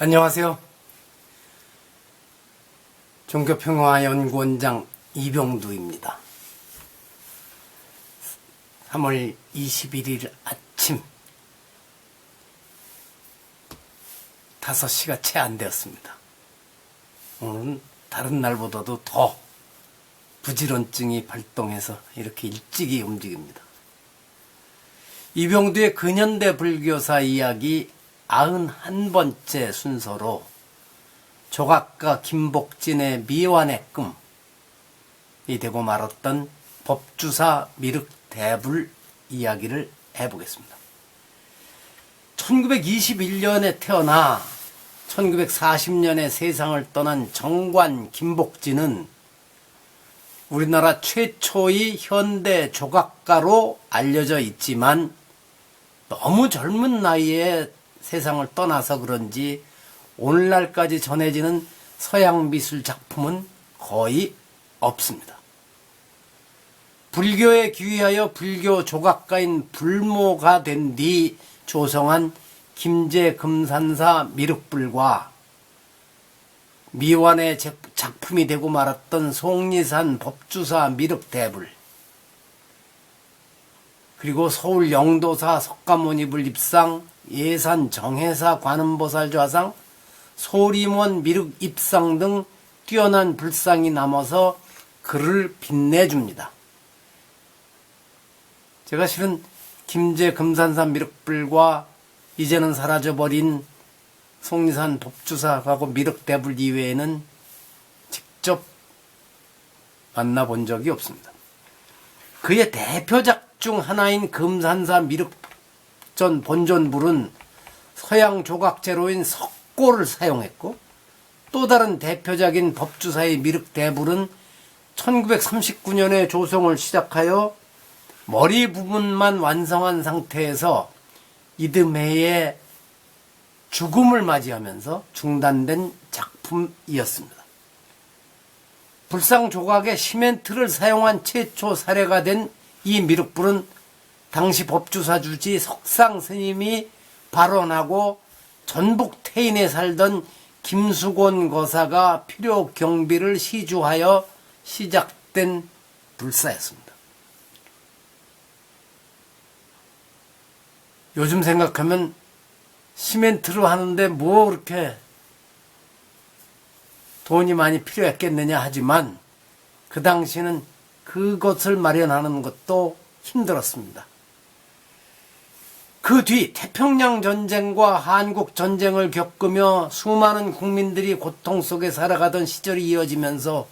안녕하세요. 종교평화연구원장 이병두입니다. 3월 21일 아침 5시가 채 안 되었습니다. 오늘은 다른 날보다도 더 부지런증이 발동해서 이렇게 일찍이 움직입니다. 이병두의 근현대 불교사 이야기 91번째 순서로 조각가 김복진의 미완의 꿈이 되고 말았던 법주사 미륵대불 이야기를 해보겠습니다. 1921년에 태어나 1940년에 세상을 떠난 정관 김복진은 우리나라 최초의 현대 조각가로 알려져 있지만 너무 젊은 나이에 세상을 떠나서 그런지 오늘날까지 전해지는 서양 미술 작품은 거의 없습니다. 불교에 귀의하여 불교 조각가인 불모가 된 뒤 조성한 김제금산사 미륵불과 미완의 작품이 되고 말았던 속리산 법주사 미륵대불, 그리고 서울 영도사 석가모니불 입상, 예산 정해사 관음보살 좌상, 소림원 미륵 입상 등 뛰어난 불상이 남아서 그를 빛내줍니다. 제가 실은 김제금산사 미륵불과 이제는 사라져버린 속리산 법주사하고 미륵대불 이외에는 직접 만나본 적이 없습니다. 그의 대표작 중 하나인 금산사 미륵전 본전불은 서양 조각재료인 석고를 사용했고, 또 다른 대표작인 법주사의 미륵대불은 1939년에 조성을 시작하여 머리 부분만 완성한 상태에서 이듬해에 죽음을 맞이하면서 중단된 작품이었습니다. 불상 조각에 시멘트를 사용한 최초 사례가 된 이 미륵불은 당시 법주사 주지 석상 스님이 발원하고 전북 태인에 살던 김수곤 거사가 필요 경비를 시주하여 시작된 불사였습니다. 요즘 생각하면 시멘트로 하는데 뭐 그렇게 돈이 많이 필요했겠느냐 하지만 그 당시는 그것을 마련하는 것도 힘들었습니다. 그 뒤 태평양 전쟁과 한국 전쟁을 겪으며 수많은 국민들이 고통 속에 살아가던 시절이 이어지면서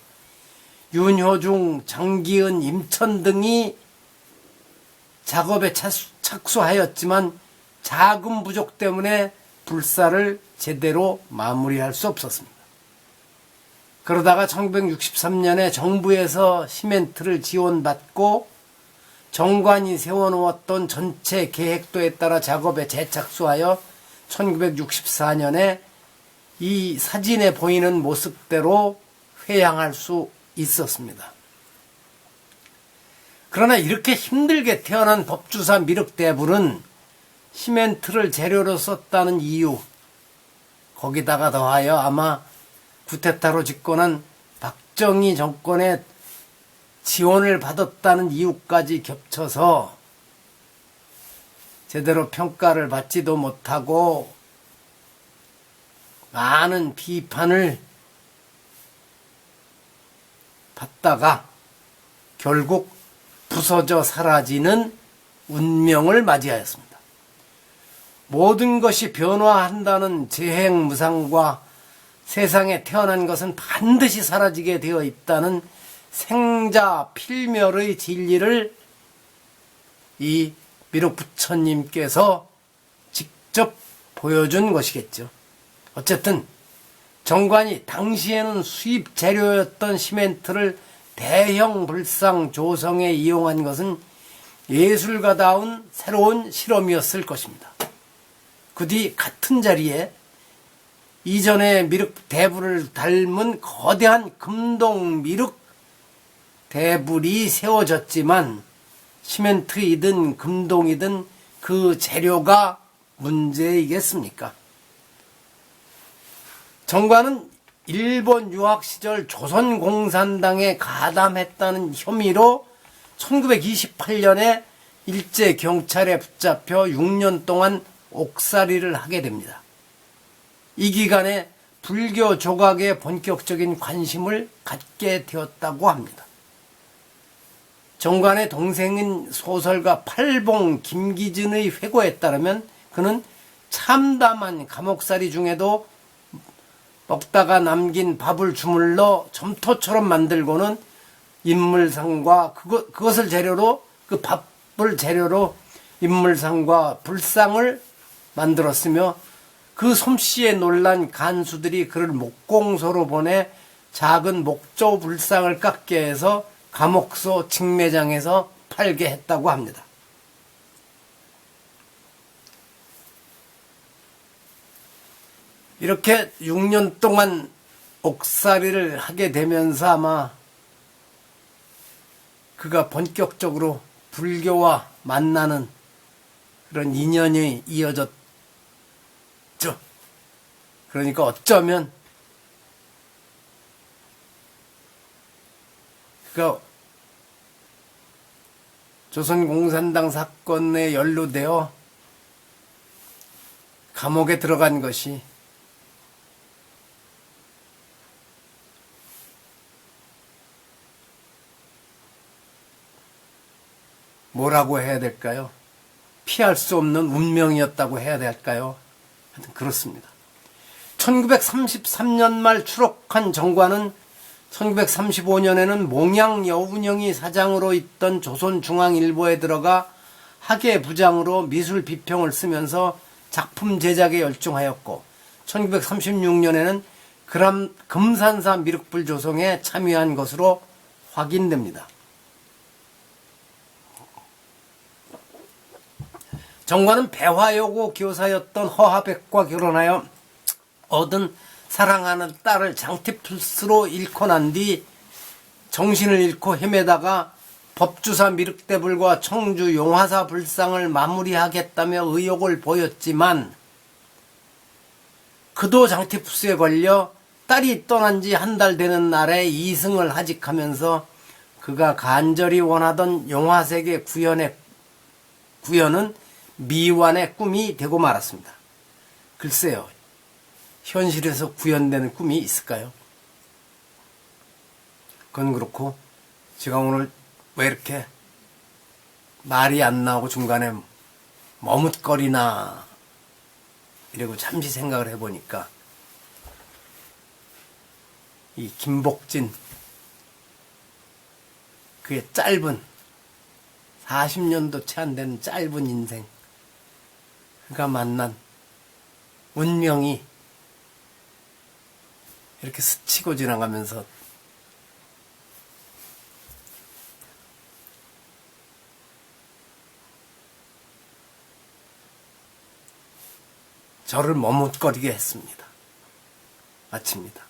윤효중, 장기은, 임천 등이 작업에 착수하였지만 자금 부족 때문에 불사를 제대로 마무리할 수 없었습니다. 그러다가 1963년에 정부에서 시멘트를 지원받고 정관이 세워놓았던 전체 계획도에 따라 작업에 재착수하여 1964년에 이 사진에 보이는 모습대로 회양할 수 있었습니다. 그러나 이렇게 힘들게 태어난 법주사 미륵대불은 시멘트를 재료로 썼다는 이유, 거기다가 더하여 아마 구테타로 집권한 박정희 정권의 지원을 받았다는 이유까지 겹쳐서 제대로 평가를 받지도 못하고 많은 비판을 받다가 결국 부서져 사라지는 운명을 맞이하였습니다. 모든 것이 변화한다는 재행무상과 세상에 태어난 것은 반드시 사라지게 되어 있다는 생자 필멸의 진리를 이 미륵부처님께서 직접 보여준 것이겠죠. 어쨌든 정관이 당시에는 수입 재료였던 시멘트를 대형 불상 조성에 이용한 것은 예술가다운 새로운 실험이었을 것입니다. 그 뒤 같은 자리에 이전의 미륵 대불을 닮은 거대한 금동 미륵 대불이 세워졌지만 시멘트이든 금동이든 그 재료가 문제이겠습니까? 정관은 일본 유학 시절 조선공산당에 가담했다는 혐의로 1928년에 일제 경찰에 붙잡혀 6년 동안 옥살이를 하게 됩니다. 이 기간에 불교 조각에 본격적인 관심을 갖게 되었다고 합니다. 정관의 동생인 소설가 팔봉 김기진의 회고에 따르면 그는 참담한 감옥살이 중에도 먹다가 남긴 밥을 주물러 점토처럼 만들고는 인물상과 그것을 재료로, 그 밥을 재료로 인물상과 불상을 만들었으며 그 솜씨에 놀란 간수들이 그를 목공소로 보내 작은 목조 불상을 깎게 해서 감옥소 직매장에서 팔게 했다고 합니다. 이렇게 6년 동안 옥살이를 하게 되면서 아마 그가 본격적으로 불교와 만나는 그런 인연이 이어졌죠. 그러니까 어쩌면 그가 조선공산당 사건에 연루되어 감옥에 들어간 것이 뭐라고 해야 될까요? 피할 수 없는 운명이었다고 해야 될까요? 하여튼 그렇습니다. 1933년 말 추록한 정관은 1935년에는 몽양 여운형이 사장으로 있던 조선중앙일보에 들어가 학예 부장으로 미술 비평을 쓰면서 작품 제작에 열중하였고 1936년에는 금산사 미륵불 조성에 참여한 것으로 확인됩니다. 정관은 배화여고 교사였던 허하백과 결혼하여 얻은 사랑하는 딸을 장티푸스로 잃고 난 뒤 정신을 잃고 헤매다가 법주사 미륵대불과 청주 용화사 불상을 마무리하겠다며 의욕을 보였지만 그도 장티푸스에 걸려 딸이 떠난 지 한 달 되는 날에 이승을 하직하면서 그가 간절히 원하던 용화색의 구현은 미완의 꿈이 되고 말았습니다. 글쎄요, 현실에서 구현되는 꿈이 있을까요? 그건 그렇고 제가 오늘 왜 이렇게 말이 안 나오고 중간에 머뭇거리나 이러고 잠시 생각을 해보니까 이 김복진 그의 짧은 40년도 채 안 되는 짧은 인생, 그가 만난 운명이 이렇게 스치고 지나가면서 저를 머뭇거리게 했습니다. 마칩니다.